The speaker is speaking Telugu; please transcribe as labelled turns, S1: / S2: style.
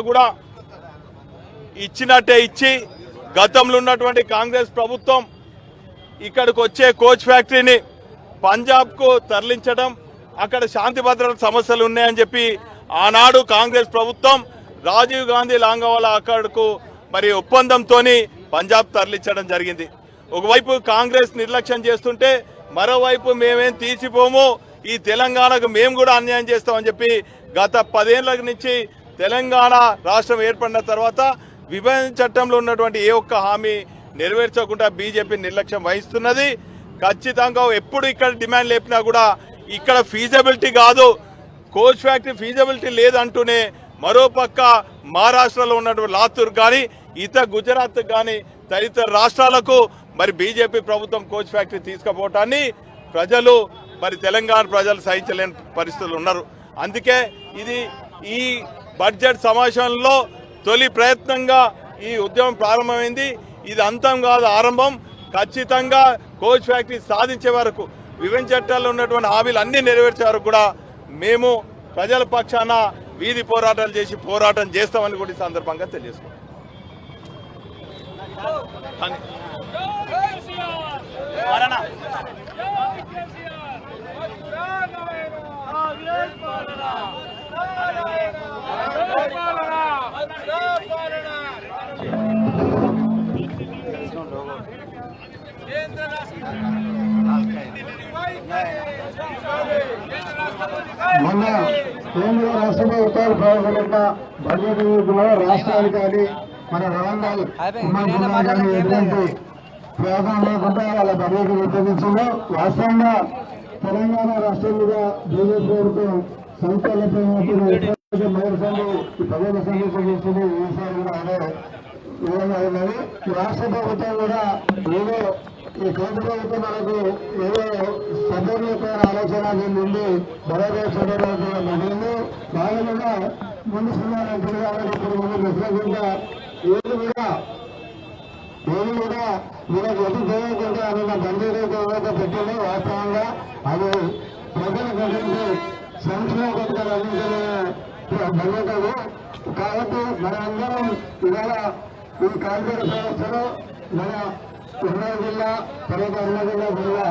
S1: కూడా ఇచ్చినట్టే ఇచ్చి గతంలో ఉన్నటువంటి కాంగ్రెస్ ప్రభుత్వం ఇక్కడికి వచ్చే కోచ్ ఫ్యాక్టరీని పంజాబ్కు తరలించడం, అక్కడ శాంతి భద్రత సమస్యలు ఉన్నాయని చెప్పి ఆనాడు కాంగ్రెస్ ప్రభుత్వం రాజీవ్ గాంధీ లాంగవాలా అక్కడకు మరి ఒప్పందంతో పంజాబ్ తరలించడం జరిగింది. ఒకవైపు కాంగ్రెస్ నిర్లక్ష్యం చేస్తుంటే మరోవైపు మేమేం తీసిపోము, ఈ తెలంగాణకు మేము కూడా అన్యాయం చేస్తామని చెప్పి గత 10 ఏళ్ల నుంచి తెలంగాణ రాష్ట్రం ఏర్పడిన తర్వాత విభజన చట్టంలో ఉన్నటువంటి ఏ ఒక్క హామీ నెరవేర్చకుండా బీజేపీ నిర్లక్ష్యం వహిస్తున్నది. ఖచ్చితంగా ఎప్పుడు ఇక్కడ డిమాండ్ లేపినా కూడా ఇక్కడ ఫీజబిలిటీ కాదు, కోచ్ ఫ్యాక్టరీ ఫీజబిలిటీ లేదంటూనే మరోపక్క మహారాష్ట్రలో ఉన్నటువంటి లాతూర్ కానీ ఇతర గుజరాత్ కానీ తదితర రాష్ట్రాలకు మరి బీజేపీ ప్రభుత్వం కోచ్ ఫ్యాక్టరీ తీసుకుపోవటాన్ని ప్రజలు మరి తెలంగాణ ప్రజలు సహించలేని పరిస్థితులు ఉన్నారు. అందుకే ఇది ఈ బడ్జెట్ సమావేశంలో తొలి ప్రయత్నంగా ఈ ఉద్యమం ప్రారంభమైంది. ఇది అంతం కాదు, ఆరంభం. ఖచ్చితంగా కోచ్ ఫ్యాక్టరీ సాధించే వరకు విభజన చట్టాల్లో ఉన్నటువంటి హామీలు అన్నీ నెరవేర్చే వరకు కూడా మేము ప్రజల పక్షాన వీధి పోరాటాలు చేసి పోరాటం చేస్తామని కూడా ఈ సందర్భంగా తెలియజేసుకుంటాం.
S2: మొన్న కేంద్ర రాష్ట్ర ప్రభుత్వాలు ప్రవేశపెట్టిన బడ్జెట్ నిధుల్లో రాష్ట్రాలు కానీ మన వరంగల్ కానీ ఎటువంటి ప్రయోగం లేకుండా వాళ్ళ బడ్జెట్ విభజించిందో వాస్తవంగా తెలంగాణ రాష్ట్రం మీద బీజేపీ ప్రభుత్వం సంఖ్యలపై మహిళ సంఘం ఈ ప్రజల సంఘించింది. ఈసారి కూడా అదే విధంగా ఉన్నది. రాష్ట్ర ప్రభుత్వం కూడా ఏదో ఈ కేంద్ర ప్రభుత్వం మనకు ఏదో సభ్యులపైన ఆలోచన నుండి బరోబర్ జరిగింది. భాగంగా ముందు సున్నారంటే ఇప్పుడు ముందు వ్యతిరేకంగా ఏది కూడా మనకు ఎటు చేయకుండా అన్న బందీలైతే ఏదైతే పెట్టిందో వాస్తవంగా అది ప్రజల ప్రజలకు సంక్షేమ పథకాలు అందించే బంధువులు. కాబట్టి మనందరం ఇవాళ ఈ కాంగ్రెస్ వ్యవస్థలో మన ఉమ్మడి జిల్లా తర్వాత అన్న జిల్లా